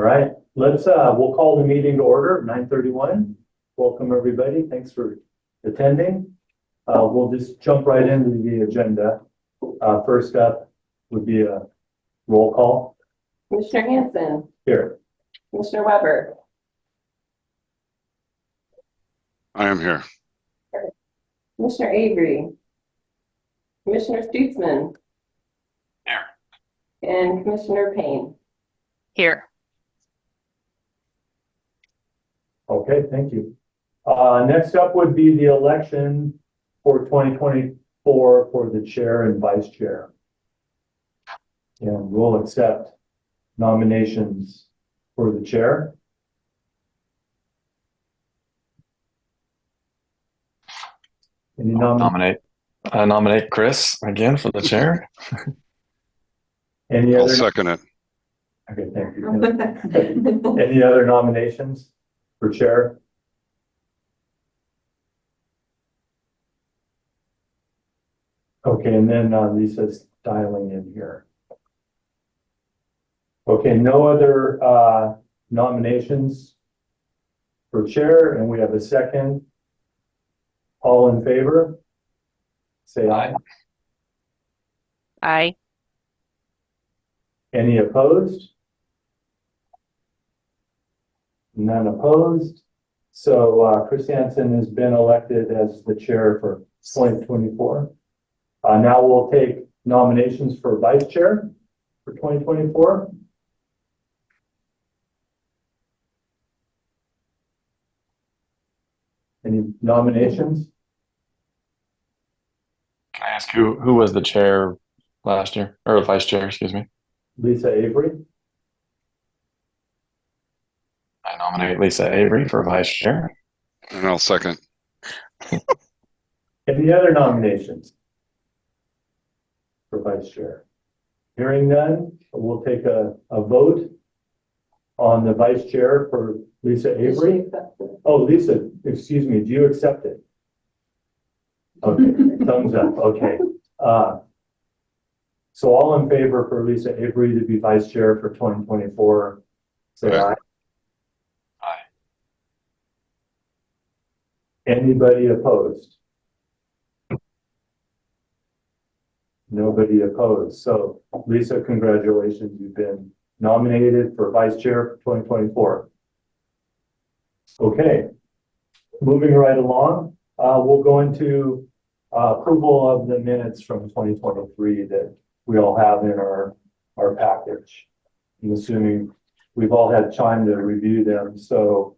All right, we'll call the meeting to order, 9:31. Welcome, everybody. Thanks for attending. We'll just jump right into the agenda. First up would be a roll call. Commissioner Hanson. Here. Commissioner Weber. I am here. Commissioner Avery. Commissioner Stutzman. Here. And Commissioner Payne. Here. Okay, thank you. Next up would be the election for 2024 for the chair and vice chair. And we'll accept nominations for the chair. Any I nominate Chris again for the chair. Any I'll other? second it. Okay, thank you. Any other nominations for chair? Okay, and then Lisa's dialing in here. Okay, no other nominations for chair, and we have a second. All in favor? Say aye. Aye. Any opposed? None opposed. So Chris Hansen has been elected as the chair for 2024. Now we'll take nominations for vice chair for 2024. Any nominations? Can I ask who was the chair last year, or vice chair, excuse me? Lisa Avery. I nominate Lisa Avery for vice chair. And I'll second. Any other nominations for vice chair? Hearing none, we'll take a vote on the vice chair for Lisa Avery. Oh, Lisa, excuse me, do you accept it? Okay, thumbs up, okay. So all in favor for Lisa Avery to be vice chair for 2024, say aye. Aye. Anybody opposed? Nobody opposed. So Lisa, congratulations. You've been nominated for vice chair for 2024. Okay, moving right along, we'll go into approval of the minutes from 2023 that we all have in our package. I'm assuming we've all had time to review them. So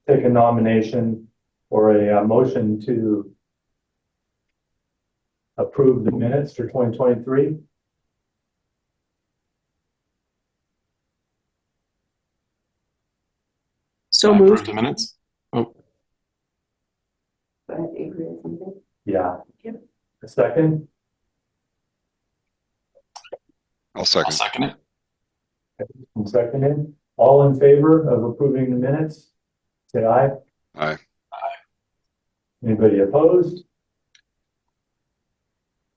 take a nomination or a motion to approve the minutes for 2023. So I approve moved. the minutes. Oh, Avery or something. Yeah. Yep. A second? I'll I'll second. second it. And seconded. All in favor of approving the minutes? Say aye. Aye. Anybody opposed?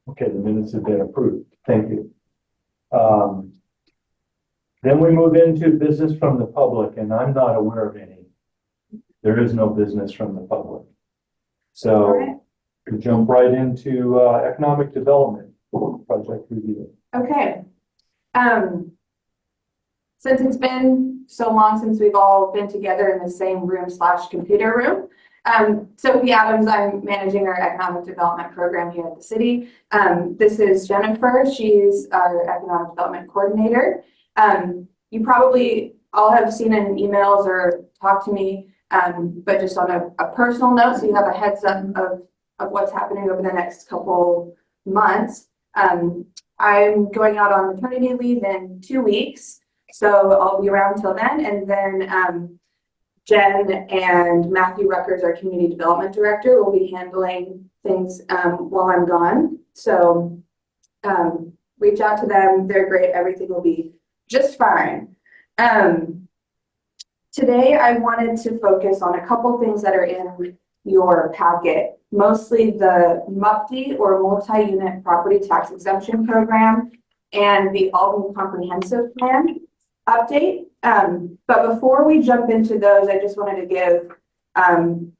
Okay, the minutes have been approved. Thank you. Then we move into business from the public, and I'm not aware of any. There is no business from the public. So we jump right into economic development project review. Okay. Since it's been so long since we've all been together in the same room / computer room, Sophie Adams, I'm managing our economic development program here at the city. This is Jennifer. She's our economic development coordinator. You probably all have seen in emails or talked to me, but just on a personal note, so you have a heads up of what's happening over the next couple months. I'm going out on maternity leave in 2 weeks, so I'll be around till then. And then Jen and Matthew Ruckers, our community development director, will be handling things while I'm gone. So reach out to them. They're great. Everything will be just fine. Today, I wanted to focus on a couple things that are in your packet, mostly the MUPTI or multi-unit property tax exemption program and the Albany comprehensive plan. update. But before we jump into those, I just wanted to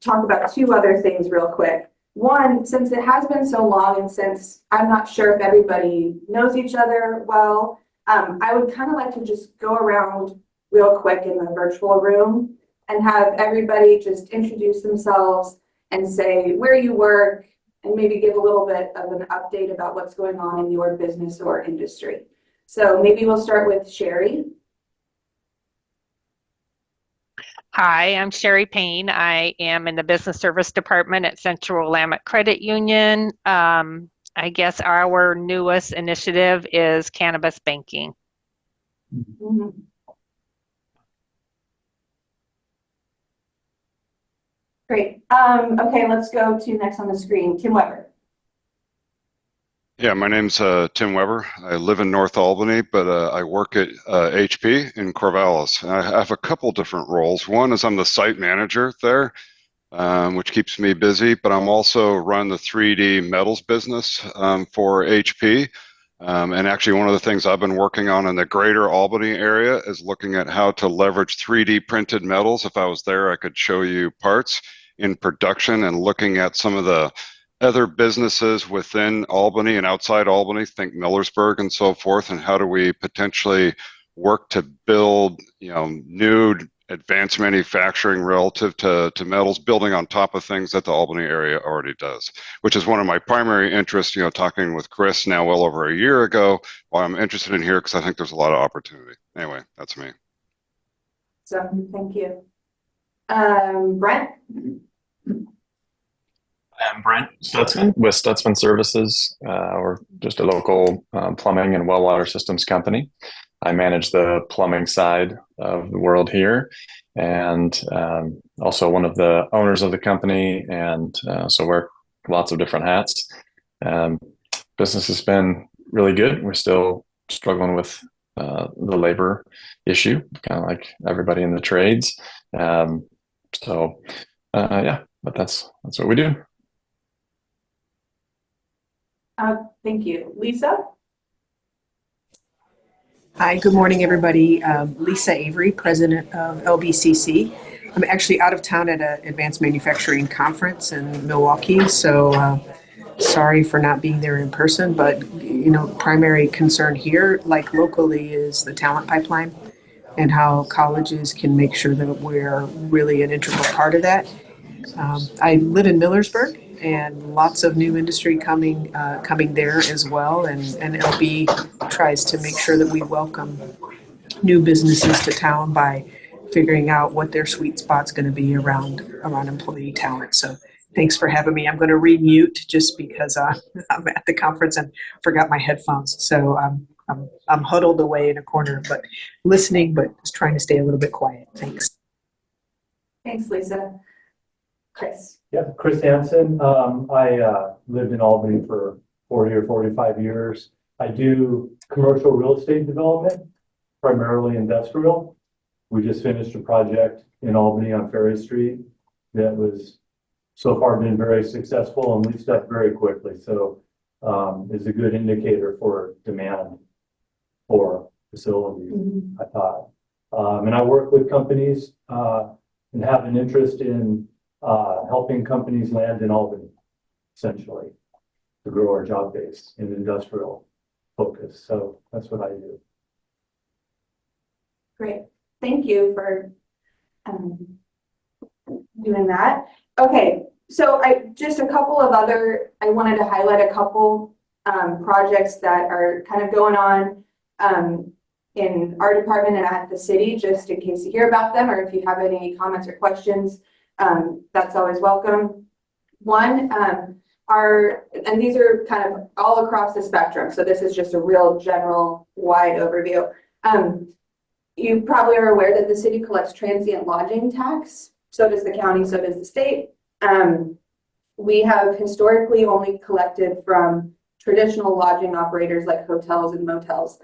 talk about two other things real quick. One, since it has been so long and since I'm not sure if everybody knows each other well, I would kind of like to just go around real quick in the virtual room and have everybody just introduce themselves and say where you work and maybe give a little bit of an update about what's going on in your business or industry. So maybe we'll start with Sherry. Hi, I'm Sherry Payne. I am in the Business Service Department at Central Willamette Credit Union. I guess our newest initiative is cannabis banking. Mm-hmm. Great. Okay, let's go to next on the screen, Tim Weber. Yeah, my name's Tim Weber. I live in North Albany, but I work at HP in Corvallis. I have a couple different roles. One is I'm the site manager there, which keeps me busy, but I'm also run the 3D metals business for HP. And actually one of the things I've been working on in the greater Albany area is looking at how to leverage 3D printed metals. If I was there, I could show you parts in production and looking at some of the other businesses within Albany and outside Albany, think Millersburg and so forth, and how do we potentially work to build, new advanced manufacturing relative to metals, building on top of things that the Albany area already does, which is one of my primary interests, talking with Chris now well over a year ago, why I'm interested in here, because I think there's a lot of opportunity. Anyway, that's me. So, thank you. Brent? I'm Brent Stutzman with Stutzman Services. We're just a local plumbing and well water systems company. I manage the plumbing side of the world here, and also one of the owners of the company, and so wear lots of different hats. Business has been really good. We're still struggling with the labor issue, kind of like everybody in the trades. Yeah, but that's what we do. Thank you. Lisa? Hi, good morning, everybody. Lisa Avery, president of LBCC. I'm actually out of town at an advanced manufacturing conference in Milwaukee, so sorry for not being there in person, but primary concern here, like locally, is the talent pipeline and how colleges can make sure that we're really an integral part of that. I live in Millersburg, and lots of new industry coming there as well. And LB tries to make sure that we welcome new businesses to town by figuring out what their sweet spot's going to be around employee talent. So thanks for having me. I'm going to remute just because I'm at the conference and forgot my headphones. So I'm huddled away in a corner, but listening, but just trying to stay a little bit quiet. Thanks. Thanks, Lisa. Chris? Yeah, Chris Hansen. I lived in Albany for 40 or 45 years. I do commercial real estate development, primarily industrial. We just finished a project in Albany on Ferry Street that was so far been very successful and leased up very quickly. So is a good indicator for demand for facilities, I thought. And I work with companies and have an interest in helping companies land in Albany, essentially, to grow our job base in industrial focus. So that's what I do. Great. Thank you for doing that. Okay, so I wanted to highlight a couple projects that are kind of going on in our department and at the city, just in case you hear about them, or if you have any comments or questions, that's always welcome. One, and these are kind of all across the spectrum, so this is just a real general wide overview. You probably are aware that the city collects transient lodging tax. So does the county, so does the state. We have historically only collected from traditional lodging operators like hotels and motels.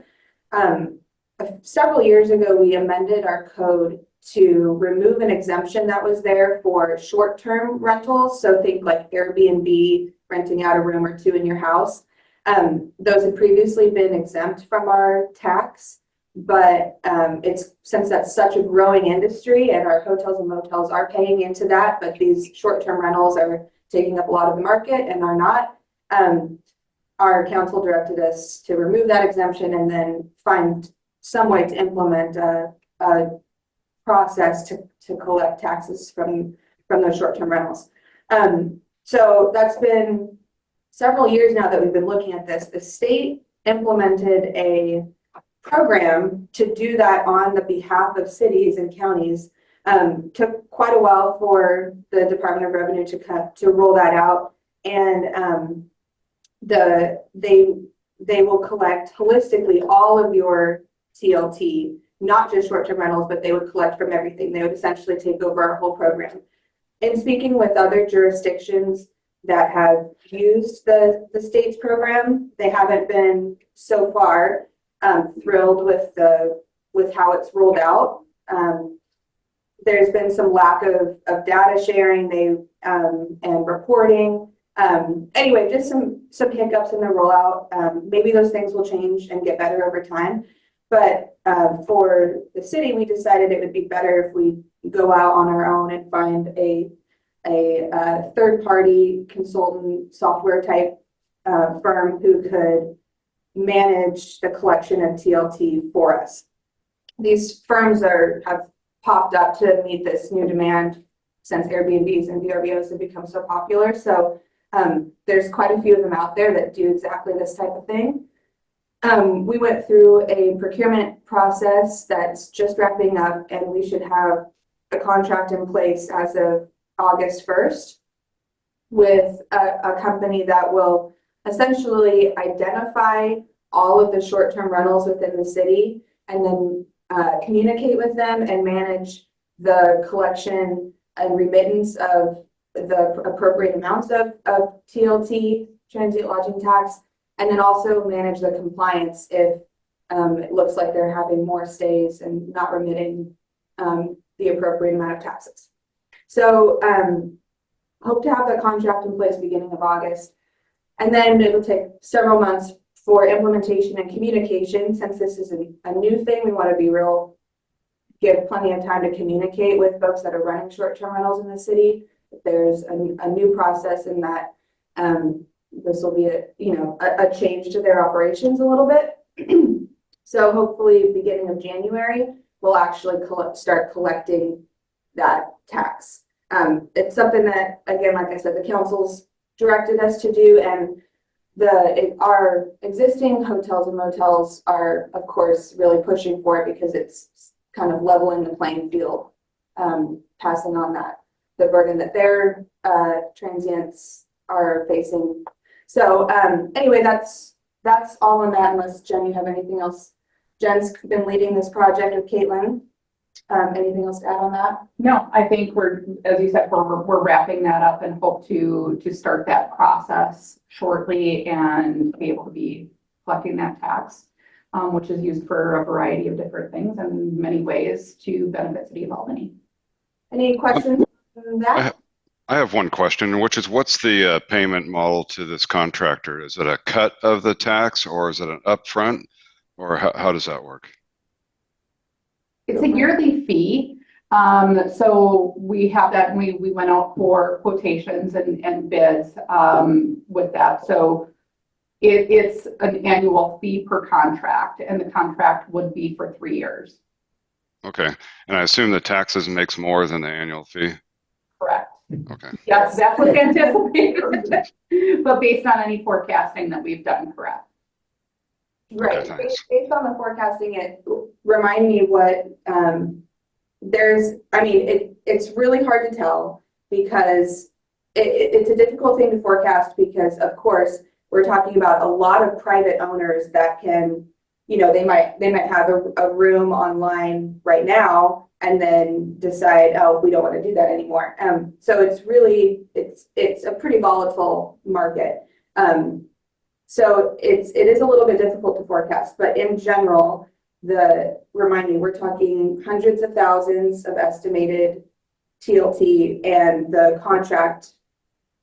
Several years ago, we amended our code to remove an exemption that was there for short-term rentals. So think like Airbnb, renting out a room or two in your house. Those had previously been exempt from our tax. But it's since that's such a growing industry and our hotels and motels are paying into that, but these short-term rentals are taking up a lot of the market and are not. Our council directed us to remove that exemption and then find some way to implement a process to collect taxes from those short-term rentals. So that's been several years now that we've been looking at this. The state implemented a program to do that on the behalf of cities and counties. Took quite a while for the Department of Revenue to roll that out, and they will collect holistically all of your TLT, not just short-term rentals, but they would collect from everything. They would essentially take over our whole program. In speaking with other jurisdictions that have used the state's program, they haven't been so far thrilled with how it's rolled out. There's been some lack of data sharing and reporting. Anyway, just some hiccups in the rollout. Maybe those things will change and get better over time. But for the city, we decided it would be better if we go out on our own and find a third-party consultant software type firm who could manage the collection of TLT for us. These firms have popped up to meet this new demand since Airbnbs and VRBOs have become so popular. So there's quite a few of them out there that do exactly this type of thing. We went through a procurement process that's just wrapping up, and we should have a contract in place as of August 1st with a company that will essentially identify all of the short-term rentals within the city and then communicate with them and manage the collection and remittance of the appropriate amounts of TLT, transient lodging tax, and then also manage the compliance if it looks like they're having more stays and not remitting the appropriate amount of taxes. So hope to have the contract in place beginning of August. And then it'll take several months for implementation and communication. Since this is a new thing, we want to give plenty of time to communicate with folks that are running short-term rentals in the city. If there's a new process in that, this will be a change to their operations a little bit. So hopefully beginning of January, we'll actually start collecting that tax. It's something that, again, like I said, the council's directed us to do, and our existing hotels and motels are, of course, really pushing for it because it's kind of leveling the playing field, passing on the burden that their transients are facing. So anyway, that's all on that, unless Jen, you have anything else. Jen's been leading this project with Caitlin. Anything else to add on that? No, I think as you said, we're wrapping that up and hope to start that process shortly and be able to be collecting that tax, which is used for a variety of different things and in many ways to benefit City of Albany. Any questions on that? I have one question, which is what's the payment model to this contractor? Is it a cut of the tax or is it an upfront, or how does that work? It's a yearly fee. So we have that, and we went out for quotations and bids with that. So it's an annual fee per contract, and the contract would be for 3 years. Okay. And I assume the taxes makes more than the annual fee? Correct. Okay. Yes, that's what's anticipated. But based on any forecasting that we've done, correct. Right. Okay, thanks. Based on the forecasting, it remind me what it's really hard to tell because it's a difficult thing to forecast because, of course, we're talking about a lot of private owners that can, they might have a room online right now and then decide, oh, we don't want to do that anymore. So it's really, it's a pretty volatile market. So it is a little bit difficult to forecast, but in general, we're talking hundreds of thousands of estimated TLT, and the contract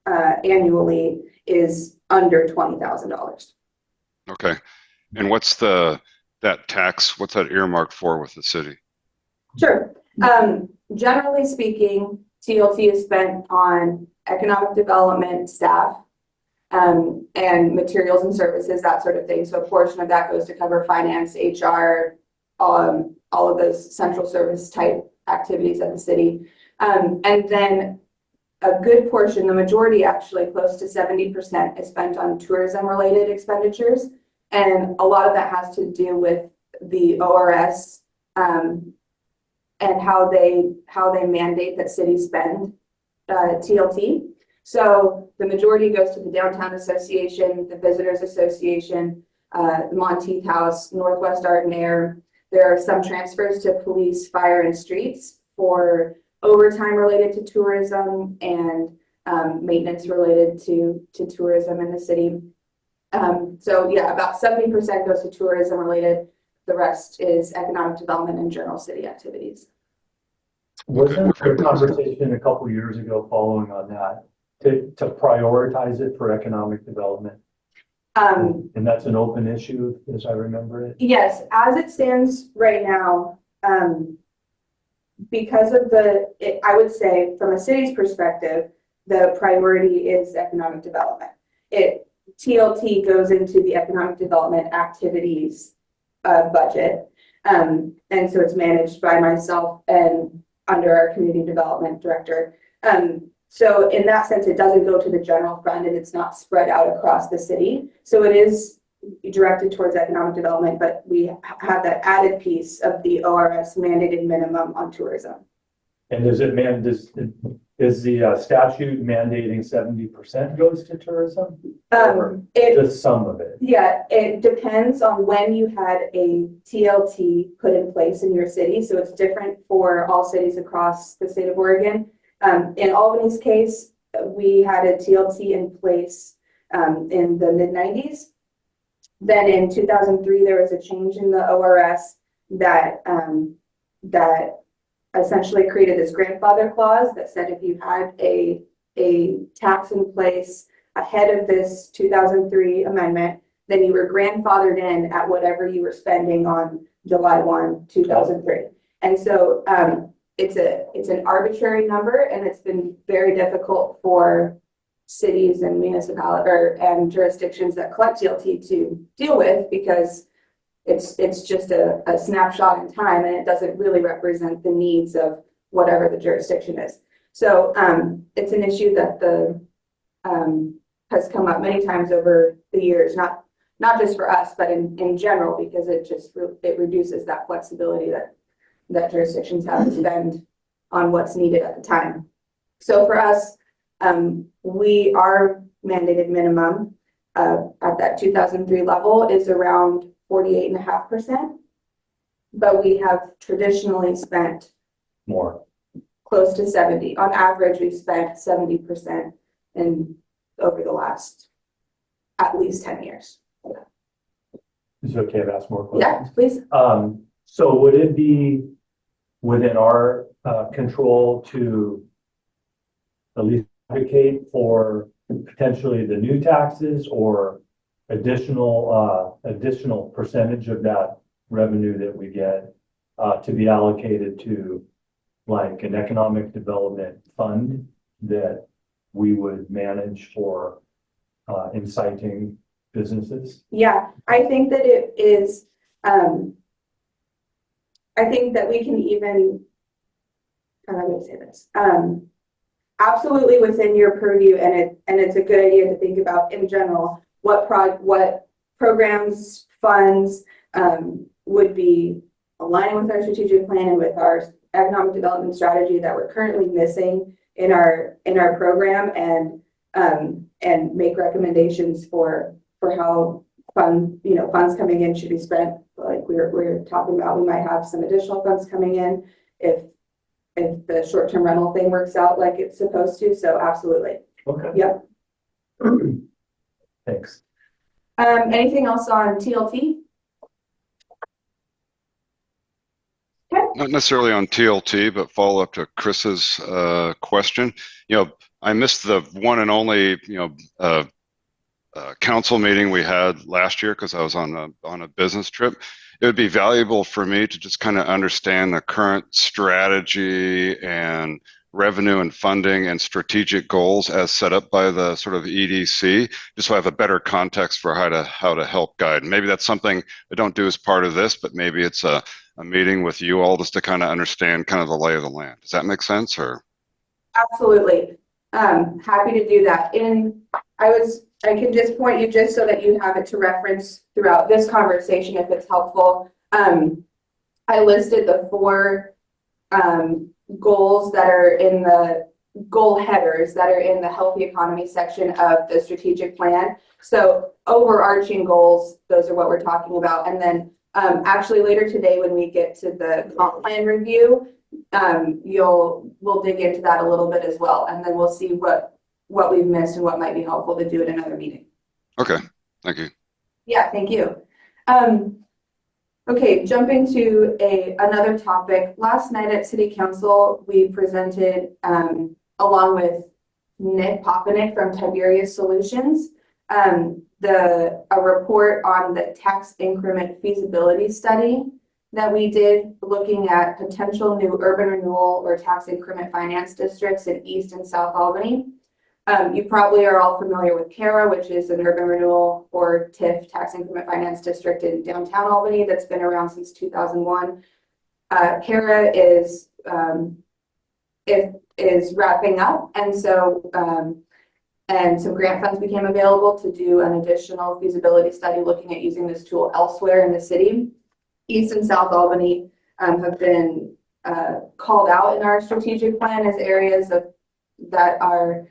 annually is under $20,000. Okay. And what's the that tax, what's that earmarked for with the city? Sure. Generally speaking, TLT is spent on economic development staff, and materials and services, that sort of thing. So a portion of that goes to cover finance, HR, all of those central service type activities at the city. And then a good portion, the majority actually, close to 70% is spent on tourism related expenditures. And a lot of that has to do with the ORS, and how they mandate that cities spend TLT. So the majority goes to the Downtown Association, the Visitors Association, the Monteith House, Northwest Art and Air. There are some transfers to police, fire, and streets for overtime related to tourism and maintenance related to tourism in the city. So yeah, about 70% goes to tourism related. The rest is economic development and general city activities. Wasn't there a conversation a couple years ago following on that to prioritize it for economic development? And that's an open issue, as I remember it. Yes, as it stands right now, because of I would say from a city's perspective, the priority is economic development. TLT goes into the economic development activities budget. And so it's managed by myself and under our community development director. So in that sense, it doesn't go to the general fund and it's not spread out across the city. So it is directed towards economic development, but we have that added piece of the ORS mandated minimum on tourism. And is the statute mandating 70% goes to tourism? Or just some of it? Yeah, it depends on when you had a TLT put in place in your city. So it's different for all cities across the state of Oregon. In Albany's case, we had a TLT in place in the mid-90s. Then in 2003, there was a change in the ORS that essentially created this grandfather clause that said if you had a tax in place ahead of this 2003 amendment, then you were grandfathered in at whatever you were spending on July 1, 2003. And so it's an arbitrary number, and it's been very difficult for cities and municipalities and jurisdictions that collect TLT to deal with, because it's just a snapshot in time, and it doesn't really represent the needs of whatever the jurisdiction is. So it's an issue that has come up many times over the years, not just for us, but in general, because it reduces that flexibility that jurisdictions have to spend on what's needed at the time. So for us, our mandated minimum at that 2003 level is around 48.5%, but we have traditionally spent More. close to 70. On average, we've spent 70% over the last at least 10 years. Is it okay to ask more Yeah, questions? please. So would it be within our control to at least advocate for potentially the new taxes or additional percentage of that revenue that we get to be allocated to like an economic development fund that we would manage for inciting businesses? Yeah, I think that it is, I think that we can even, how am I going to say this? Absolutely within your purview, and it's a good idea to think about in general, what programs, funds would be aligning with our strategic plan and with our economic development strategy that we're currently missing in our program, and make recommendations for how funds coming in should be spent. Like we're talking about, we might have some additional funds coming in if the short-term rental thing works out like it's supposed to. So absolutely. Okay. Yep. Thanks. Anything else on TLT? Not necessarily on TLT, but follow up to Chris's question. I missed the one and only council meeting we had last year because I was on a business trip. it would be valuable for me to just kind of understand the current strategy and revenue and funding and strategic goals as set up by the sort of EDC, just so I have a better context for how to help guide. Maybe that's something I don't do as part of this, but maybe it's a meeting with you all just to kind of understand kind of the lay of the land. Does that make sense? Or Absolutely. Happy to do that. And I can just point you just so that you have it to reference throughout this conversation if it's helpful. I listed the 4 goals that are in the goal headers that are in the healthy economy section of the strategic plan. So overarching goals, those are what we're talking about. And then actually later today when we get to the comp plan review, we'll dig into that a little bit as well. And then we'll see what we've missed and what might be helpful to do in another meeting. okay, thank you. Yeah, thank you. Okay, jumping to another topic. Last night at City Council, we presented, along with Nick Popenick from Tiberius Solutions, a report on the tax increment feasibility study that we did looking at potential new urban renewal or tax increment finance districts in East and South Albany. You probably are all familiar with CARA, which is an urban renewal or TIF, tax increment finance district in downtown Albany that's been around since 2001. CARA is wrapping up, and so and some grant funds became available to do an additional feasibility study looking at using this tool elsewhere in the city. East and South Albany have been called out in our strategic plan as areas that are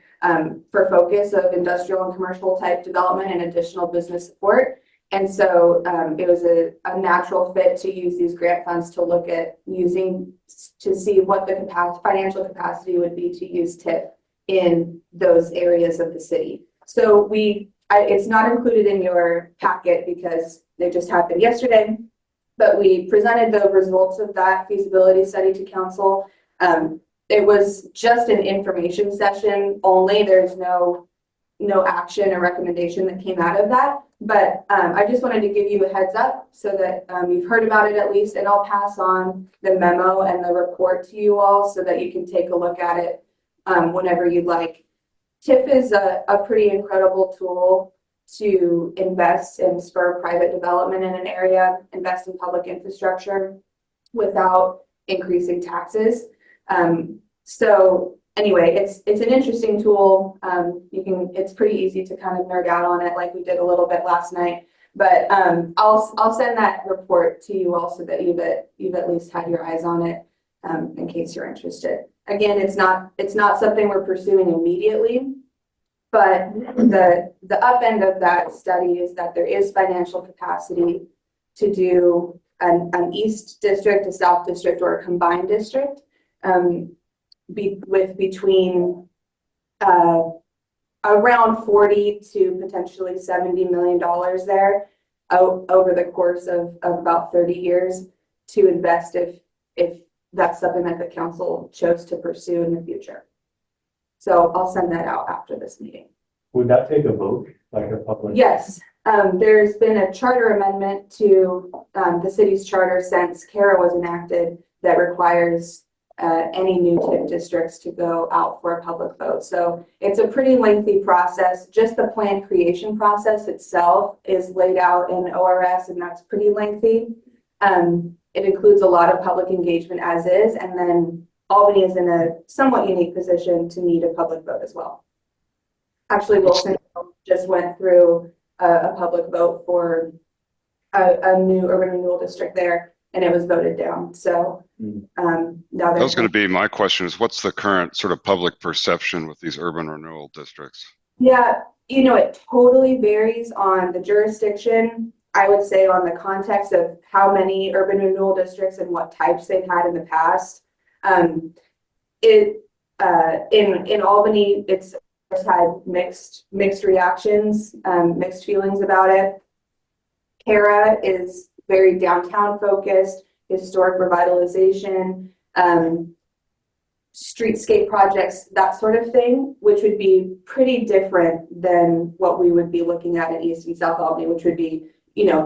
for focus of industrial and commercial type development and additional business support. And so it was a natural fit to use these grant funds to look at using to see what the financial capacity would be to use TIF in those areas of the city. So it's not included in your packet because they just happened yesterday, but we presented the results of that feasibility study to council. It was just an information session only. There's no action or recommendation that came out of that. But I just wanted to give you a heads up so that you've heard about it at least, and I'll pass on the memo and the report to you all so that you can take a look at it whenever you'd like. TIF is a pretty incredible tool to invest and spur private development in an area, invest in public infrastructure without increasing taxes. So anyway, it's an interesting tool. It's pretty easy to kind of nerd out on it like we did a little bit last night, but I'll send that report to you also that you've at least had your eyes on it in case you're interested. Again, it's not something we're pursuing immediately, but the up end of that study is that there is financial capacity to do an East District, a South District, or a combined district. With between around 40 to potentially $70 million there over the course of about 30 years to invest if that's something that the council chose to pursue in the future. So I'll send that out after this meeting. Would that take a vote, like a public? Yes, there's been a charter amendment to the city's charter since CARA was enacted that requires any new TIF districts to go out for a public vote. So it's a pretty lengthy process. Just the plan creation process itself is laid out in ORS, and that's pretty lengthy. It includes a lot of public engagement as is, and then Albany is in a somewhat unique position to need a public vote as well. Actually, Wilson just went through a public vote for a new urban renewal district there, and it was voted down. So now that was going to be my question: is what's the current sort of public perception with these urban renewal districts? Yeah, it totally varies on the jurisdiction. I would say on the context of how many urban renewal districts and what types they've had in the past. In Albany, it's had mixed reactions, mixed feelings about it. CARA is very downtown focused, historic revitalization, streetscape projects, that sort of thing, which would be pretty different than what we would be looking at in East and South Albany, which would be,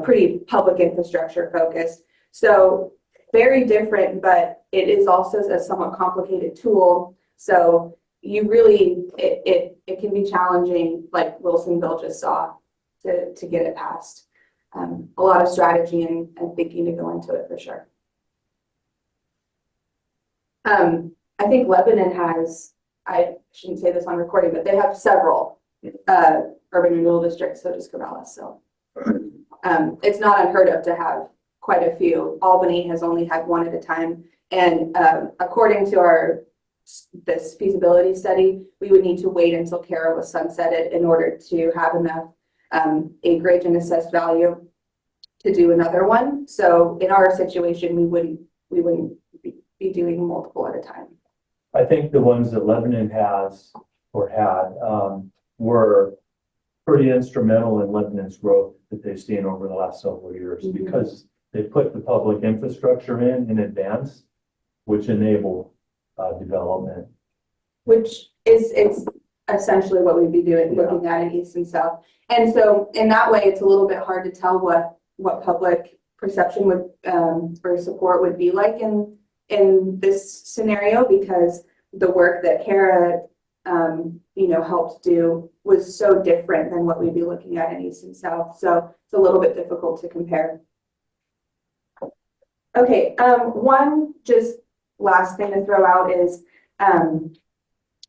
pretty public infrastructure focused. So very different, but it is also a somewhat complicated tool. So you really, it can be challenging, like Wilsonville just saw, to get it passed. A lot of strategy and thinking to go into it for sure. I think Lebanon has, I shouldn't say this on recording, but they have several urban renewal districts, so does Corvallis. So it's not unheard of to have quite a few. Albany has only had one at a time. And according to this feasibility study, we would need to wait until Cara was sunsetted in order to have enough acreage and assessed value to do another one. So in our situation, we wouldn't be doing multiple at a time. I think the ones that Lebanon has or had were pretty instrumental in Lebanon's growth that they've seen over the last several years because they put the public infrastructure in advance, which enabled development. Which it's essentially what we'd be doing, looking at in East and South. And so in that way, it's a little bit hard to tell what public perception would or support would be like in this scenario, because the work that Cara helped do was so different than what we'd be looking at in East and South. So it's a little bit difficult to compare. Okay, one just last thing to throw out is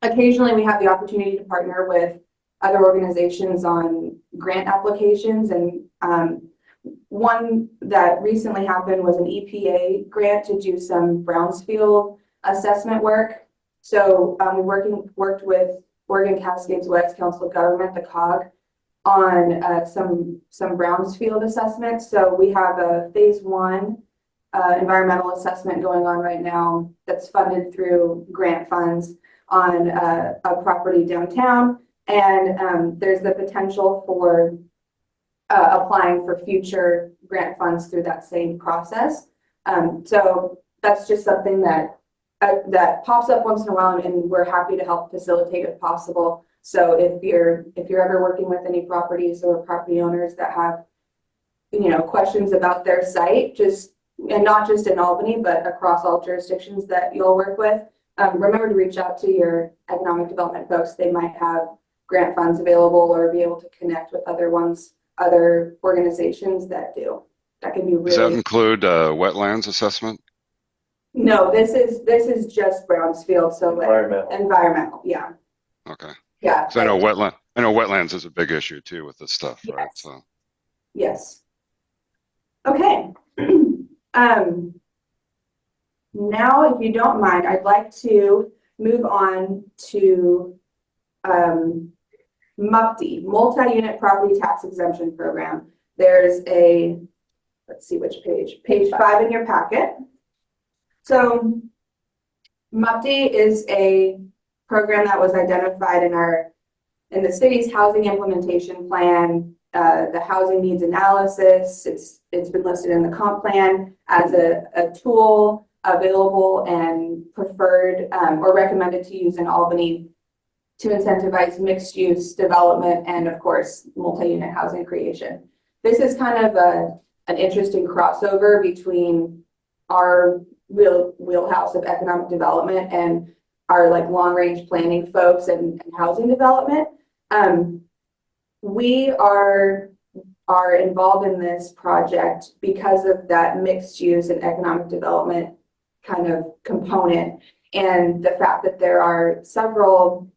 occasionally we have the opportunity to partner with other organizations on grant applications, and one that recently happened was an EPA grant to do some Brownsfield assessment work. So we worked with Oregon Cascades West Council of Government, the COG, on some Brownsfield assessments. So we have a phase 1 environmental assessment going on right now that's funded through grant funds on a property downtown. And there's the potential for applying for future grant funds through that same process. So that's just something that pops up once in a while, and we're happy to help facilitate if possible. So if you're ever working with any properties or property owners that have questions about their site, and not just in Albany, but across all jurisdictions that you'll work with, remember to reach out to your economic development folks. They might have grant funds available or be able to connect with other organizations that do. That can be really. Does that include wetlands assessment? No, this is just Brownsfield, so environmental, yeah. Okay. Yeah. So I know wetlands is a big issue too with this stuff, Yes. right? So. Yes. Okay. Now, if you don't mind, I'd like to move on to MUPTI, Multi-Unit Property Tax Exemption Program. There's let's see which page 5 in your packet. So MUPTI is a program that was identified in the city's housing implementation plan, the housing needs analysis. It's been listed in the comp plan as a tool available and preferred or recommended to use in Albany to incentivize mixed use development and, of course, multi-unit housing creation. This is kind of an interesting crossover between our wheelhouse of economic development and our long range planning folks and housing development. We are involved in this project because of that mixed use and economic development kind of component, and the fact that there are several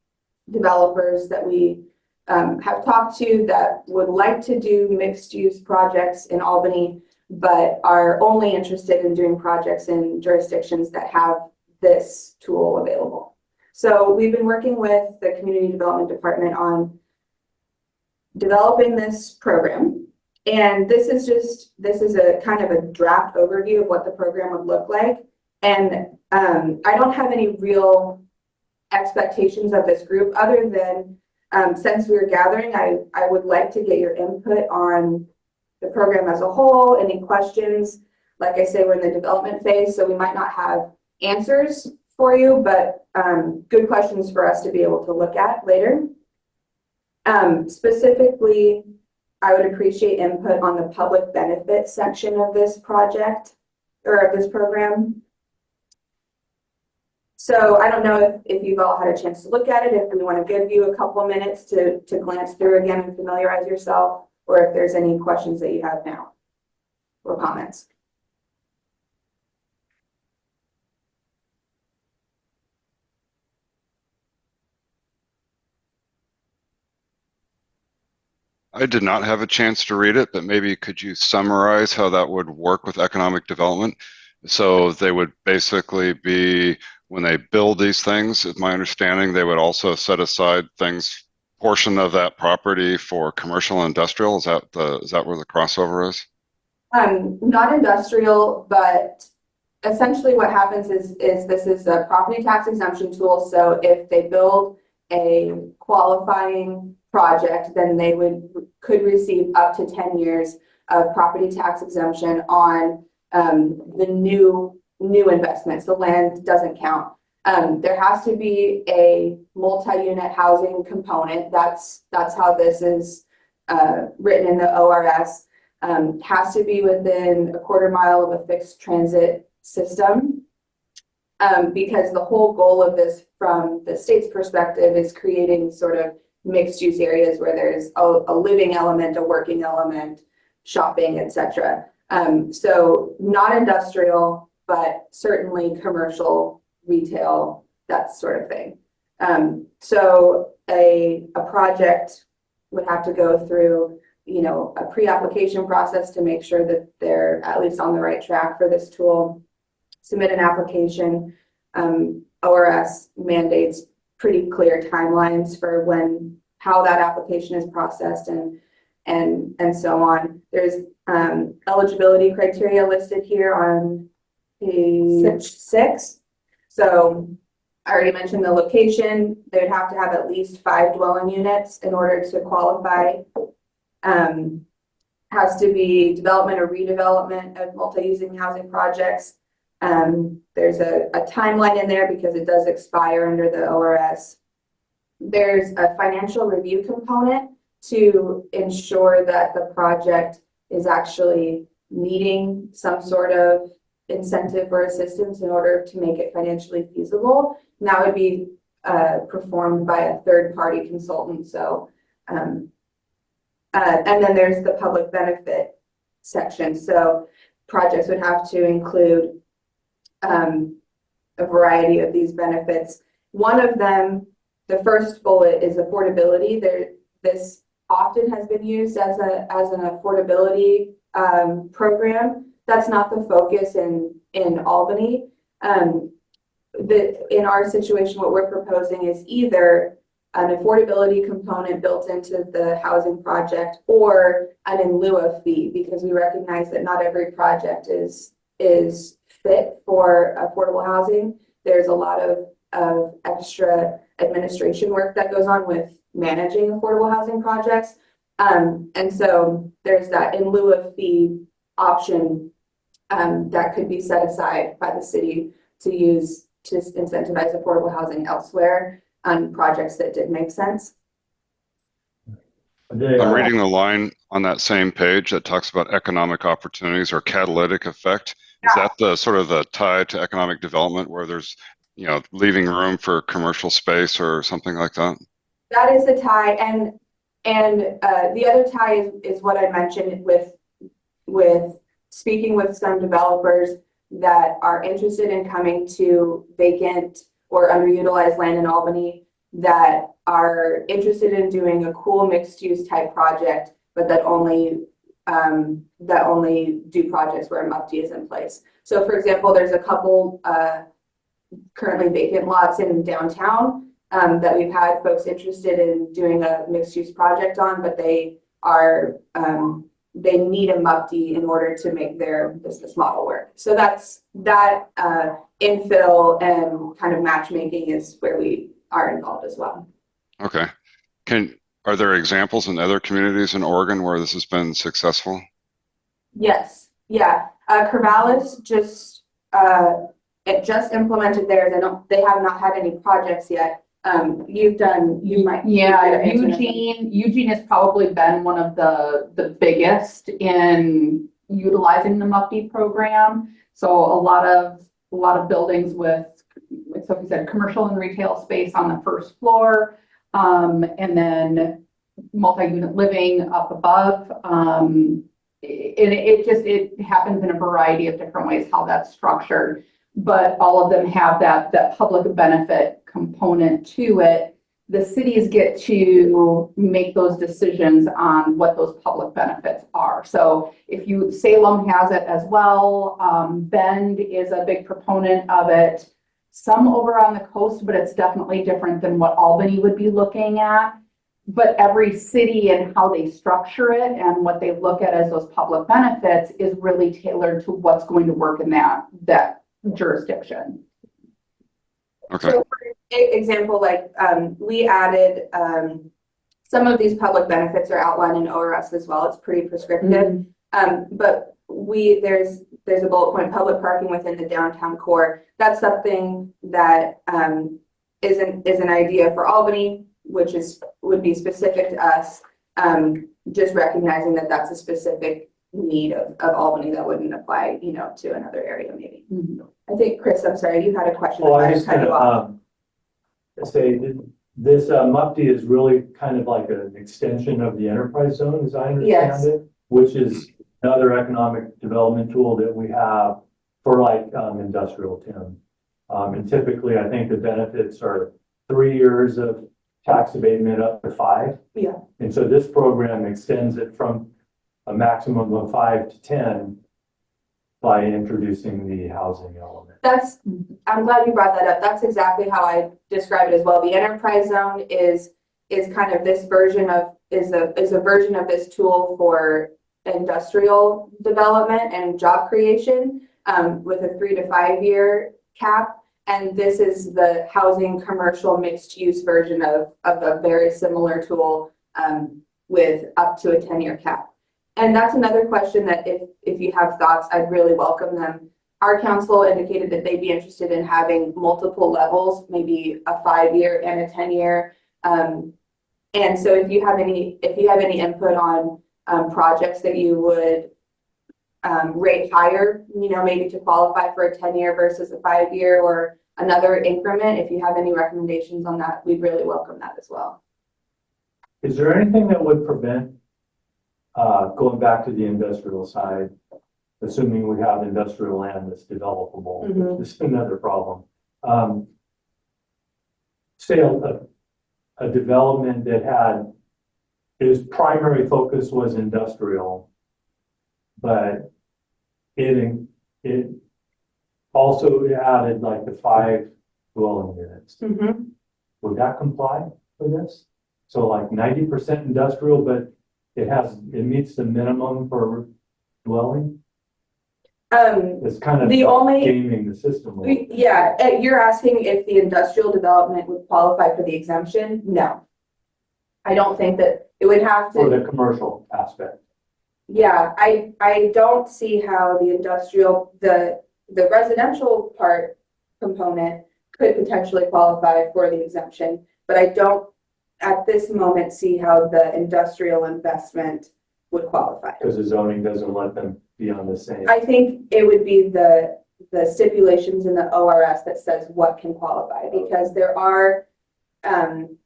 developers that we have talked to that would like to do mixed use projects in Albany, but are only interested in doing projects in jurisdictions that have this tool available. So we've been working with the Community Development Department on developing this program. And this is a kind of a draft overview of what the program would look like. And I don't have any real expectations of this group other than since we're gathering, I would like to get your input on the program as a whole, any questions. Like I say, we're in the development phase, so we might not have answers for you, but good questions for us to be able to look at later. Specifically, I would appreciate input on the public benefit section of this project or of this program. So I don't know if you've all had a chance to look at it, if we want to give you a couple of minutes to glance through again and familiarize yourself, or if there's any questions that you have now or comments. I did not have a chance to read it, but maybe could you summarize how that would work with economic development? So they would basically be, when they build these things, it's my understanding, they would also set aside things, portion of that property for commercial and industrial. Is that where the crossover is? Not industrial, but essentially what happens is this is a property tax exemption tool. So if they build a qualifying project, then they could receive up to 10 years of property tax exemption on the new investments. The land doesn't count. There has to be a multi-unit housing component. That's how this is written in the ORS. Has to be within a quarter mile of a fixed transit system. Because the whole goal of this from the state's perspective is creating sort of mixed use areas where there's a living element, a working element, shopping, etc. So not industrial, but certainly commercial, retail, that sort of thing. So a project would have to go through, a pre-application process to make sure that they're at least on the right track for this tool. Submit an application. ORS mandates pretty clear timelines for how that application is processed and so on. There's eligibility criteria listed here on page 6. So I already mentioned the location. They would have to have at least 5 dwelling units in order to qualify. Has to be development or redevelopment of multi-using housing projects. There's a timeline in there because it does expire under the ORS. There's a financial review component to ensure that the project is actually meeting some sort of incentive or assistance in order to make it financially feasible. And that would be performed by a third-party consultant. So, and then there's the public benefit section. So projects would have to include a variety of these benefits. One of them, the first bullet, is affordability. This often has been used as an affordability program. That's not the focus in Albany. In our situation, what we're proposing is either an affordability component built into the housing project or an in lieu of fee, because we recognize that not every project is fit for affordable housing. There's a lot of extra administration work that goes on with managing affordable housing projects. And so there's that in lieu of fee option that could be set aside by the city to use to incentivize affordable housing elsewhere on projects that did make sense. I'm reading the line on that same page that talks about economic opportunities or catalytic effect. Is that the sort of the tie to economic development where there's, leaving room for commercial space or something like that? That is the tie. And the other tie is what I mentioned with speaking with some developers that are interested in coming to vacant or underutilized land in Albany, that are interested in doing a cool mixed use type project, but that only do projects where a MUFTI is in place. So for example, there's a couple currently vacant lots in downtown that we've had folks interested in doing a mixed use project on, but they need a MUFTI in order to make their business model work. So that infill and kind of matchmaking is where we are involved as well. Okay. Are there examples in other communities in Oregon where this has been successful? Yes. Yeah. Corvallis just implemented theirs. They have not had any projects yet. You might. Yeah, answer this one. Eugene has probably been one of the biggest in utilizing the MUFTI program. So a lot of buildings with, so we said, commercial and retail space on the first floor, and then multi-unit living up above. It happens in a variety of different ways how that's structured, but all of them have that public benefit component to it. The cities get to make those decisions on what those public benefits are. So if Salem has it as well, Bend is a big proponent of it. Some over on the coast, but it's definitely different than what Albany would be looking at. But every city and how they structure it and what they look at as those public benefits is really tailored to what's going to work in that jurisdiction. Okay. So for example, like we added some of these public benefits are outlined in ORS as well. It's pretty prescriptive. But there's a bullet point, public parking within the downtown core. That's something that is an idea for Albany, which would be specific to us. Just recognizing that that's a specific need of Albany that wouldn't apply, to another area maybe. I think, Chris, I'm sorry, you had a question. Well, I just kind of say this MUFTI is really kind of like an extension of the enterprise zone, as I understand it, which is another economic development tool that we have for like industrial, Tim. And typically, I think the benefits are 3 years of tax abatement up to 5. Yeah. And so this program extends it from a maximum of 5 to 10 by introducing the housing element. I'm glad you brought that up. That's exactly how I describe it as well. The enterprise zone is kind of this version of, is a version of this tool for industrial development and job creation with a 3 to 5 year cap. And this is the housing commercial mixed use version of a very similar tool with up to a 10-year cap. And that's another question that if you have thoughts, I'd really welcome them. Our council indicated that they'd be interested in having multiple levels, maybe a 5-year and a 10-year. And so if you have any input on projects that you would rate higher, maybe to qualify for a 10-year versus a 5-year or another increment, if you have any recommendations on that, we'd really welcome that as well. Is there anything that would prevent going back to the industrial side, assuming we have industrial land that's developable, which is another problem. Say a development that its primary focus was industrial, but it also added like the 5 dwelling units. Would that comply with this? So like 90% industrial, but it meets the minimum for dwelling? It's kind of gaming the system. Yeah, you're asking if the industrial development would qualify for the exemption? No. I don't think that it would have to. For the commercial aspect. Yeah, I don't see how the industrial, the residential part component could potentially qualify for the exemption, but I don't at this moment see how the industrial investment would qualify. Because the zoning doesn't let them be on the same. I think it would be the stipulations in the ORS that says what can qualify, because there are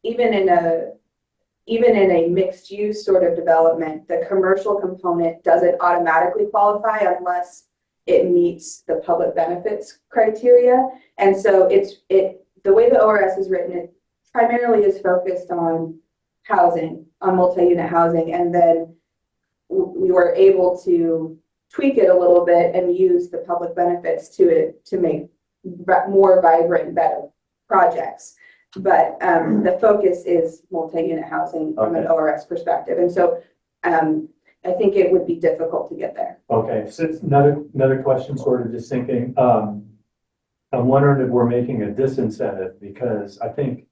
even in a mixed use sort of development, the commercial component doesn't automatically qualify unless it meets the public benefits criteria. And so the way the ORS is written, it primarily is focused on housing, on multi-unit housing, and then we were able to tweak it a little bit and use the public benefits to make more vibrant, better projects. But the focus is multi-unit housing from an ORS perspective. And so I think it would be difficult to get there. Okay, so it's another question, sort of just thinking, I'm wondering if we're making a disincentive, because I think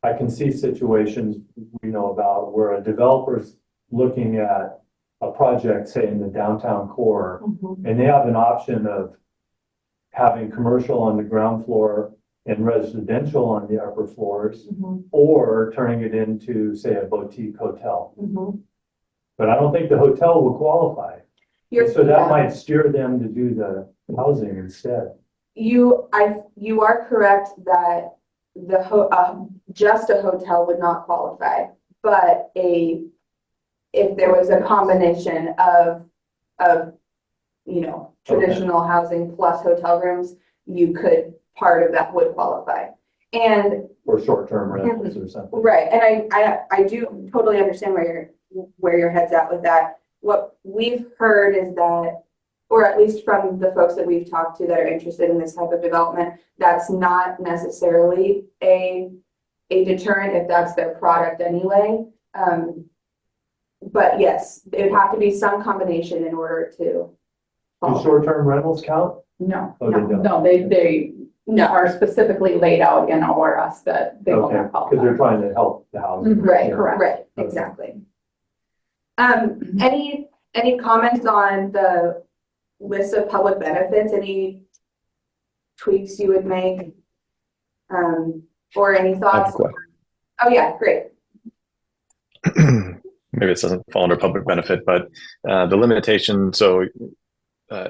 I can see situations we know about where a developer's looking at a project, say in the downtown core, and they have an option of having commercial on the ground floor and residential on the upper floors, Mhm, or turning it into, say, a boutique hotel. mhm. But I don't think the hotel will qualify. You're, So that yeah. might steer them to do the housing instead. You are correct that just a hotel would not qualify, but if there was a combination of, traditional housing plus hotel rooms, part of that would qualify. And Or short-term rentals or something. right, and I do totally understand where your head's at with that. What we've heard is that, or at least from the folks that we've talked to that are interested in this type of development, that's not necessarily a deterrent if that's their product anyway. But yes, it would have to be some combination in order to Do qualify. short-term rentals count? No, Oh, they don't. no, they are specifically laid out in ORS that they will Okay, not because they're qualify. trying to help the housing. Right, Yeah. correct. right, exactly. Any comments on the list of public benefits? Any tweaks you would make? Or any I have a thoughts? question. Oh, yeah, great. Maybe it doesn't fall under public benefit, but the limitation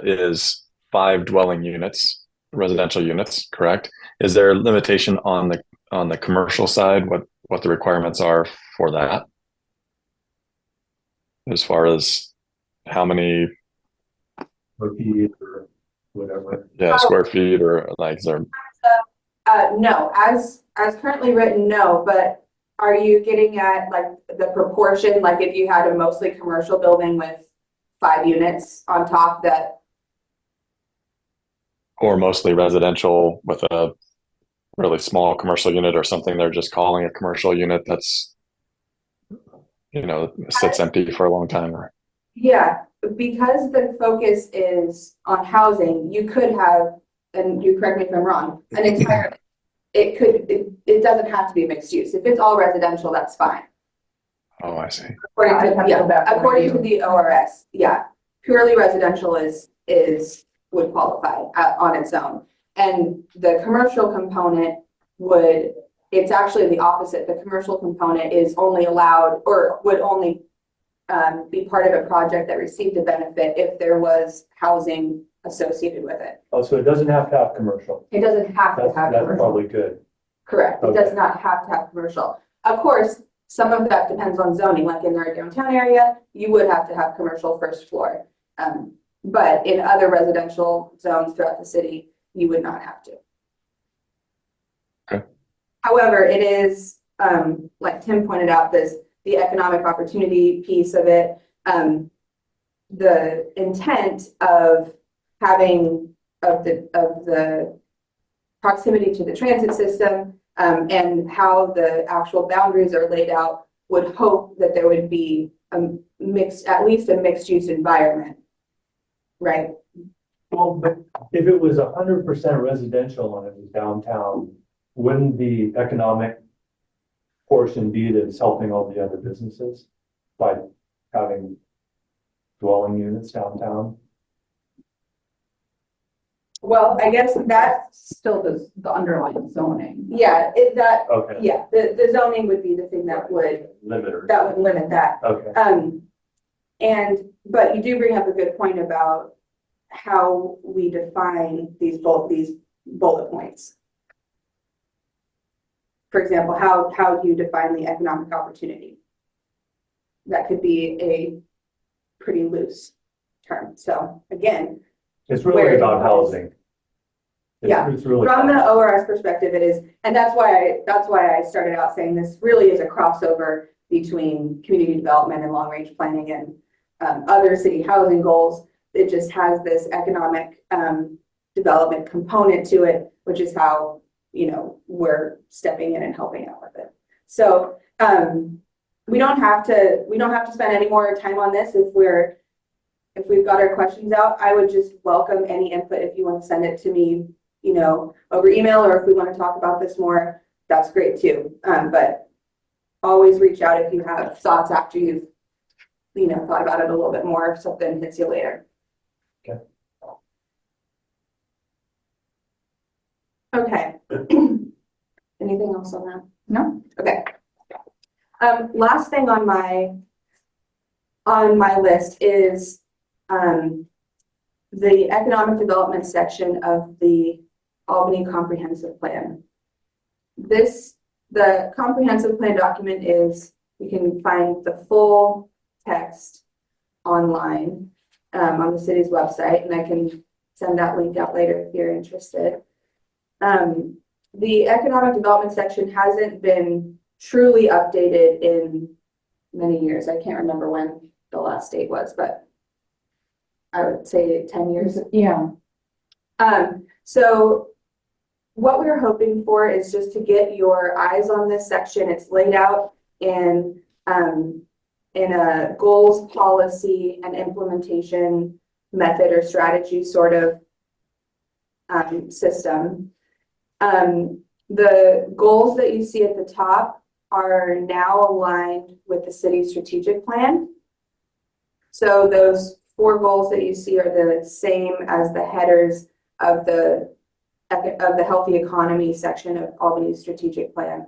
is 5 dwelling units, residential units, correct? Is there a limitation on the commercial side? What the requirements are for that? As far as how many Or feet or whatever. square feet, or like is there? No, as currently written, no, but are you getting at like the proportion, like if you had a mostly commercial building with 5 units on top that, Or mostly residential with a really small commercial unit or something they're just calling a commercial unit that's sits empty for a long time? Or yeah, because the focus is on housing, you could have, and you correct me if I'm wrong, an entire, it doesn't have to be mixed use. If it's all residential, that's fine. oh, I see. According I'd have to go back and according to review. the ORS, yeah, purely residential would qualify on its own. And the commercial component it's actually the opposite. The commercial component is only allowed, or would only be part of a project that received a benefit if there was housing associated with it. Oh, so it doesn't have to have commercial. It doesn't have to That's have commercial. probably good. Correct. It does Okay. not have to have commercial. Of course, some of that depends on zoning, like in our downtown area, you would have to have commercial first floor. But in other residential zones throughout the city, you would not have to. Okay. However, it is, like Tim pointed out, the economic opportunity piece of it, the intent of the proximity to the transit system, and how the actual boundaries are laid out, would hope that there would be at least a mixed use environment. Right? Well, but if it was 100% residential and it was downtown, wouldn't the economic portion be that's helping all the other businesses by having dwelling units downtown? Well, I guess that, Still does the underlying zoning. yeah, Okay. yeah, the zoning would be the thing that would Limiter. limit that. Okay. But you do bring up a good point about how we define these bullet points. For example, how do you define the economic opportunity? That could be a pretty loose term. So again, It's really Where about it is. housing. Yeah, It's really. from the ORS perspective, it is, and that's why I started out saying this really is a crossover between community development and long-range planning and other city housing goals. It just has this economic development component to it, which is how, we're stepping in and helping out with it. So we don't have to spend any more time on this if we've got our questions out. I would just welcome any input. If you want to send it to me, over email, or if we want to talk about this more, that's great too. But always reach out if you have thoughts after you've, thought about it a little bit more, if something hits you later. Okay. Okay. Anything else on that? No? Okay. Last thing on my list is the economic development section of the Albany Comprehensive Plan. The comprehensive plan document is, you can find the full text online on the city's website, and I can send that link out later if you're interested. The economic development section hasn't been truly updated in many years. I can't remember when the last date was, but I would say 10 years. Yeah. So what we're hoping for is just to get your eyes on this section. It's laid out in a goals, policy, and implementation method or strategy sort of system. The goals that you see at the top are now aligned with the city's strategic plan. So those 4 goals that you see are the same as the headers of the healthy economy section of Albany's strategic plan.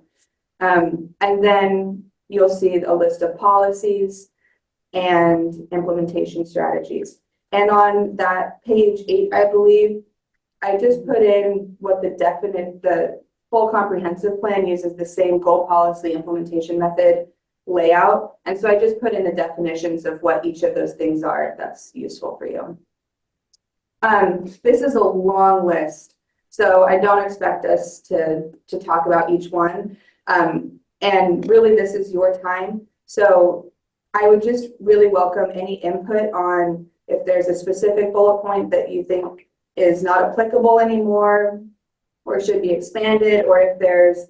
And then you'll see a list of policies and implementation strategies. And on that page 8, I believe, I just put in what the full comprehensive plan uses the same goal, policy, implementation method layout. And so I just put in the definitions of what each of those things are, if that's useful for you. This is a long list, so I don't expect us to talk about each one. And really, this is your time. So I would just really welcome any input on if there's a specific bullet point that you think is not applicable anymore or should be expanded, or if there's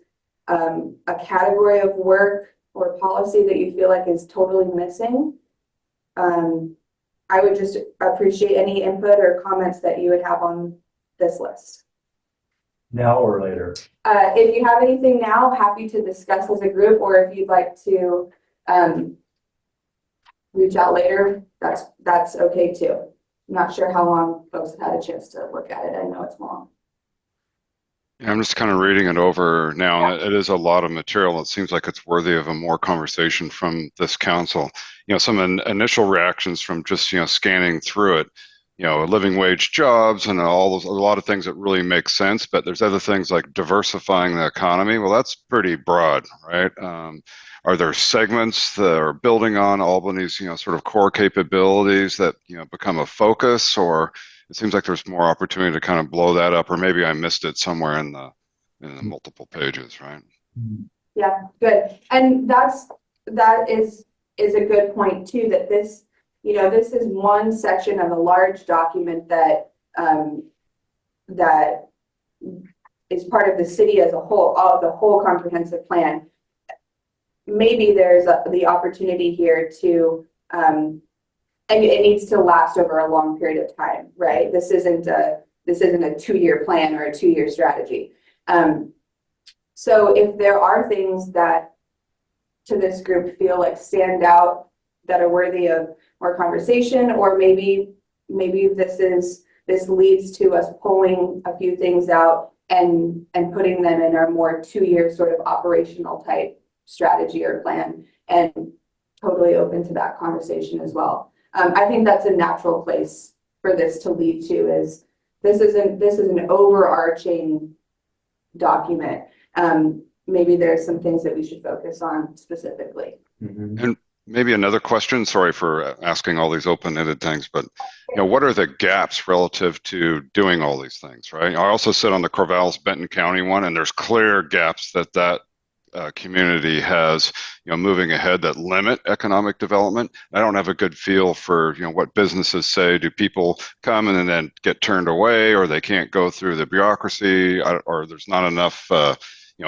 a category of work or policy that you feel like is totally missing. I would just appreciate any input or comments that you would have on this list. Now or later? If you have anything now, happy to discuss as a group, or if you'd like to reach out later, that's okay too. I'm not sure how long folks have had a chance to look at it. I know it's long. Yeah, I'm just kind of reading it over now. It is a lot of material. It seems like it's worthy of a more conversation from this council. Some initial reactions from just, scanning through it, living wage jobs and a lot of things that really make sense, but there's other things like diversifying the economy. Well, that's pretty broad, right? Are there segments that are building on Albany's, sort of core capabilities that, become a focus, or it seems like there's more opportunity to kind of blow that up, or maybe I missed it somewhere in the multiple pages, right? Yeah, good. And that is a good point too, that this is one section of a large document that that is part of the city as a whole, the whole comprehensive plan. Maybe there's the opportunity here to, and it needs to last over a long period of time, right? This isn't a 2-year plan or a 2-year strategy. So if there are things that to this group feel like stand out that are worthy of more conversation, or maybe this leads to us pulling a few things out and putting them in our more 2-year sort of operational type strategy or plan, and totally open to that conversation as well. I think that's a natural place for this to lead to, is this is an overarching document. Maybe there's some things that we should focus on specifically. Mm-hmm. And maybe another question, sorry for asking all these open-ended things, but what are the gaps relative to doing all these things, right? I also sit on the Corvallis-Benton County one, and there's clear gaps that community has, moving ahead, that limit economic development. I don't have a good feel for, what businesses say. Do people come and then get turned away, or they can't go through the bureaucracy, or there's not enough,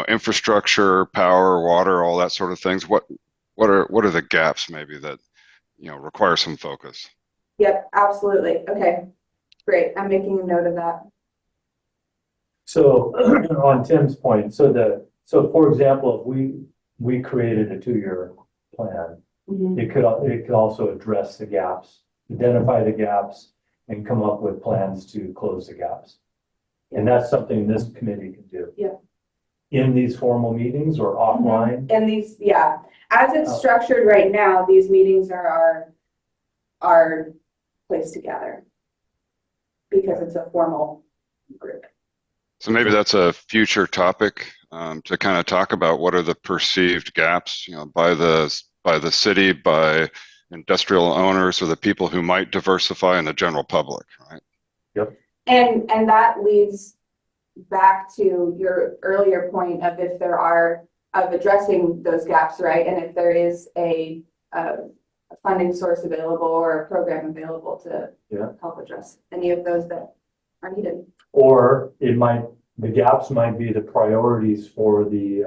infrastructure, power, water, all that sort of things? What are the gaps maybe that, require some focus? Yep, absolutely. Okay, great. I'm making a note of that. So on Tim's point, so for example, if we created a 2-year plan, it could also address the gaps, identify the gaps, and come up with plans to close the gaps. And that's something this committee can do. Yeah. In these formal meetings or offline? And these, yeah, as it's Oh. structured right now, these meetings are placed together because it's a formal group. So maybe that's a future topic to kind of talk about what are the perceived gaps, by the city, by industrial owners, or the people who might diversify in the general public, right? And that leads back to your earlier point of if there are, of addressing those gaps, right? And if there is a funding source available or a program available to help address any of those that are needed. Or the gaps might be the priorities for the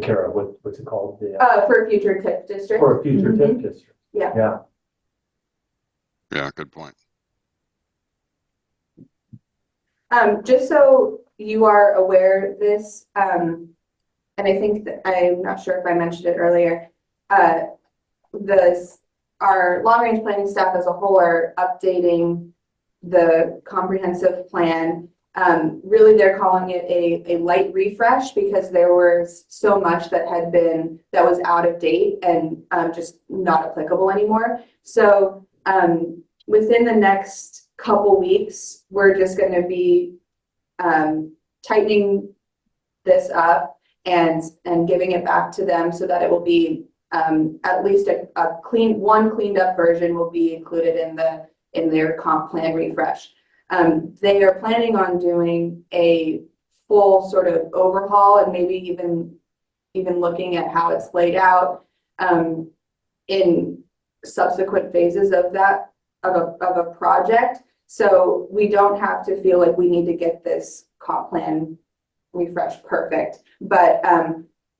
CARA, what's it called? For a future TIF district. For a future TIF district. Yeah. Yeah. Yeah, good point. Just so you are aware, this, and I think that I'm not sure if I mentioned it earlier, our long-range planning staff as a whole are updating the comprehensive plan. Really, they're calling it a light refresh because there was so much that was out of date and just not applicable anymore. So within the next couple weeks, we're just going to be tightening this up and giving it back to them so that it will be at least a cleaned up version will be included in their comp plan refresh. They are planning on doing a full sort of overhaul and maybe even looking at how it's laid out in subsequent phases of a project. So we don't have to feel like we need to get this comp plan refresh perfect, but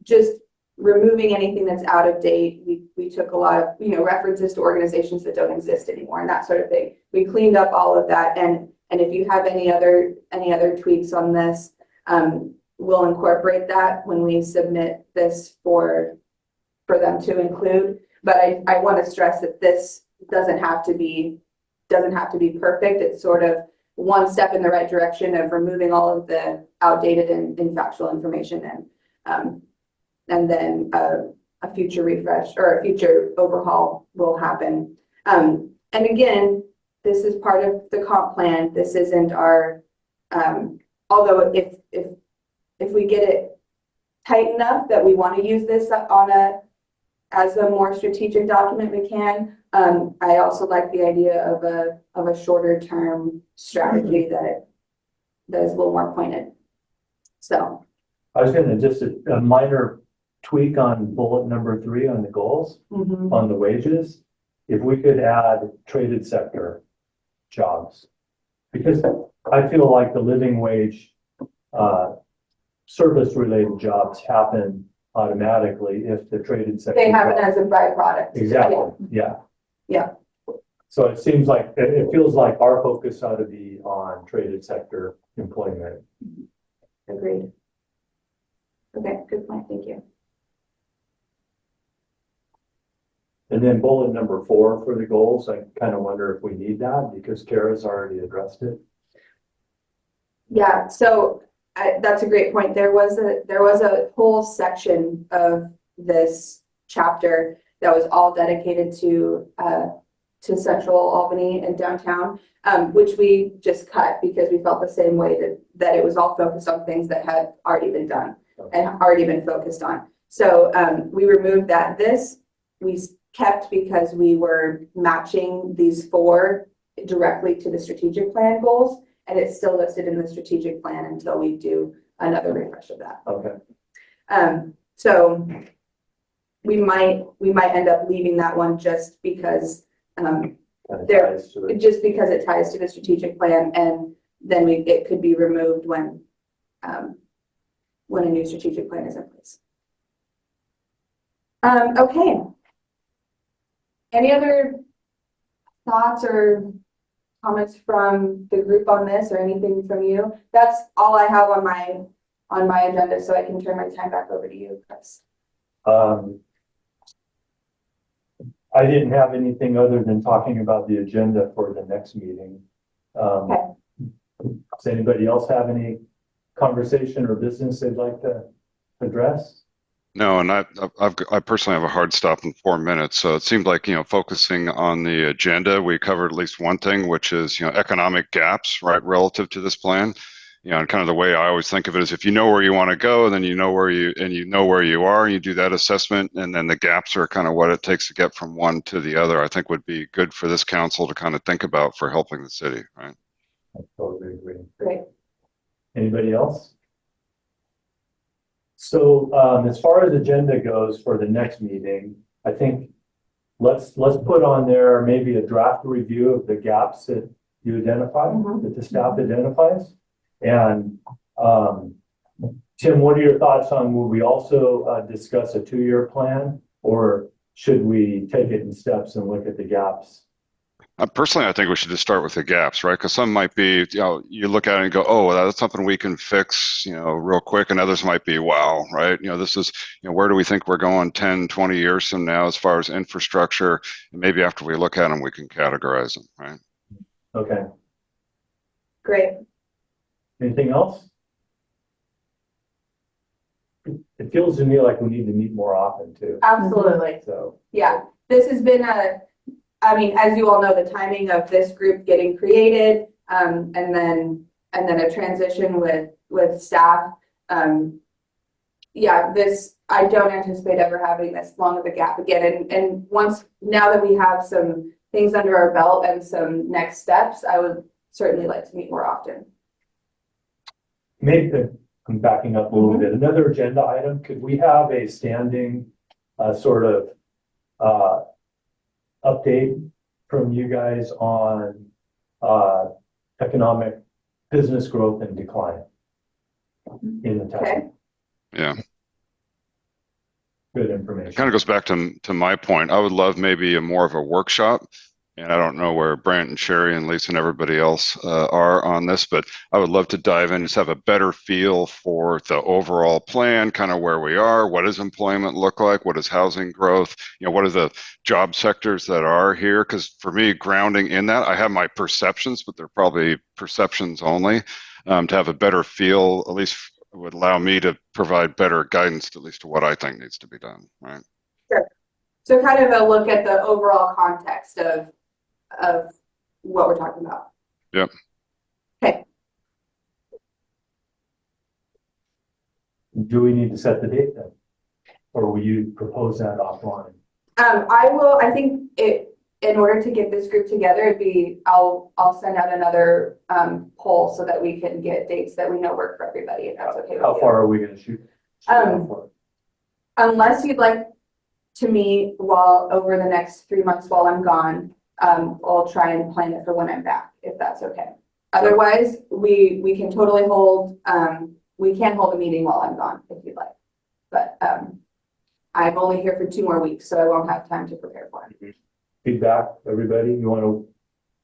just removing anything that's out of date. We took a lot of references to organizations that don't exist anymore and that sort of thing. We cleaned up all of that, and if you have any other tweaks on this, we'll incorporate that when we submit this for them to include. But I want to stress that this doesn't have to be perfect. It's sort of one step in the right direction of removing all of the outdated and factual information, and then a future refresh or a future overhaul will happen. And again, this is part of the comp plan. This isn't our, although if we get it tight enough that we want to use this as a more strategic document, we can. I also like the idea of a shorter term strategy that is a little more pointed. So I was gonna just a minor tweak on bullet number 3 on the goals, on the wages. If we could add traded sector jobs, because I feel like the living wage, service related jobs happen automatically if the traded sector. they have it as a byproduct. Exactly, yeah. So it seems like, it feels like our focus ought to be on traded sector employment. Agreed. Okay, good point. Thank you. And then bullet number 4 for the goals, I kind of wonder if we need that because Kara's already addressed it. Yeah, so that's a great point. There was a whole section of this chapter that was all dedicated to Central Albany and downtown, which we just cut because we felt the same way that it was all focused on things that had already been done and already been focused on. So we removed that. This we kept because we were matching these 4 directly to the strategic plan goals, and it's still listed in the strategic plan until we do another refresh of that. Okay. So we might end up leaving that one just because Kind of there, ties to it. just because it ties to the strategic plan, and then it could be removed when a new strategic plan is in place. Okay. Any other thoughts or comments from the group on this, or anything from you? That's all I have on my agenda, so I can turn my time back over to you, Chris. I didn't have anything other than talking about the agenda for the next meeting. Okay. Does anybody else have any conversation or business they'd like to address? No, and I personally have a hard stop in 4 minutes. So it seemed like, focusing on the agenda, we covered at least one thing, which is, economic gaps, right, relative to this plan. And kind of the way I always think of it is if you know where you want to go, then you know where you are, and you do that assessment, and then the gaps are kind of what it takes to get from one to the other, I think would be good for this council to kind of think about for helping the city, right? I totally agree. Great. Anybody else? So as far as agenda goes for the next meeting, I think let's put on there maybe a draft review of the gaps that you identify, that the staff identifies. And Tim, what are your thoughts on, will we also discuss a 2-year plan, or should we take it in steps and look at the gaps? Personally, I think we should just start with the gaps, right? Because some might be, you look at it and go, oh, well, that's something we can fix, real quick. And others might be, wow, right? This is, where do we think we're going 10, 20 years from now as far as infrastructure? And maybe after we look at them, we can categorize them, right? Okay. Great. Anything else? It feels to me like we need to meet more often too. Absolutely. So, Yeah, this has been as you all know, the timing of this group getting created, and then a transition with staff. Yeah, I don't anticipate ever having this long of a gap again. And now that we have some things under our belt and some next steps, I would certainly like to meet more often. maybe I'm backing up a little bit. Another agenda item, could we have a standing sort of update from you guys on economic business growth and decline in the town? Okay. Yeah. Good It information. kind of goes back to my point. I would love maybe more of a workshop. And I don't know where Brant and Sherry and Lisa and everybody else are on this, but I would love to dive in and just have a better feel for the overall plan, kind of where we are. What does employment look like? What is housing growth? What are the job sectors that are here? Because for me, grounding in that, I have my perceptions, but they're probably perceptions only. To have a better feel, at least would allow me to provide better guidance, at least to what I think needs to be done, right? Sure. So kind of a look at the overall context of what we're talking about. Yep. Okay. Do we need to set the date then? Or will you propose that offline? I think in order to get this group together, I'll send out another poll so that we can get dates that we know work for everybody, if that's okay with you. How far are we going to shoot? Unless you'd like to meet over the next 3 months while I'm gone, I'll try and plan it for when I'm back, if that's okay. Otherwise, we can totally hold, we can hold a meeting while I'm gone if you'd like. But I'm only here for 2 more weeks, so I won't have time to prepare for it. Feedback, everybody? You want to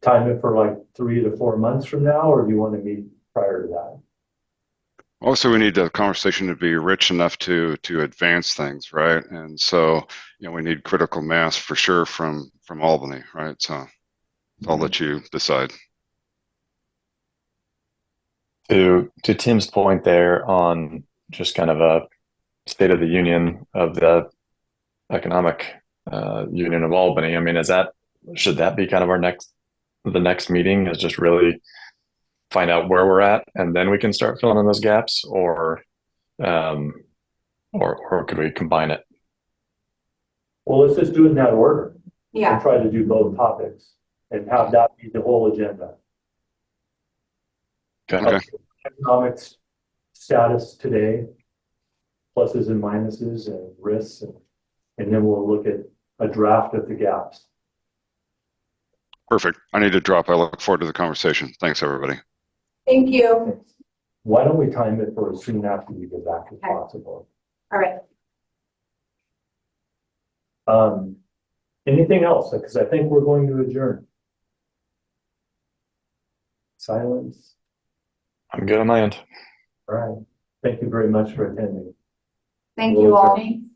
time it for like 3 to 4 months from now, or do you want to meet prior to that? Also, we need the conversation to be rich enough to advance things, right? And so, we need critical mass for sure from Albany, right? So I'll let you decide. To Tim's point there on just kind of a state of the union of the economic union of Albany. I mean, should that be kind of the next meeting, is just really find out where we're at and then we can start filling in those gaps, or could we combine it? Well, let's just do it in that order. Yeah. And try to do both topics and have that be the whole agenda. Okay. Economic status today, pluses and minuses and risks, and then we'll look at a draft of the gaps. Perfect. I need to drop. I look forward to the conversation. Thanks, everybody. Thank you. Why don't we time it for as soon after you get back as possible? All right. Anything else? Because I think we're going to adjourn. Silence. I'm good on my end. All right. Thank you very much for attending. Thank you all. Thanks.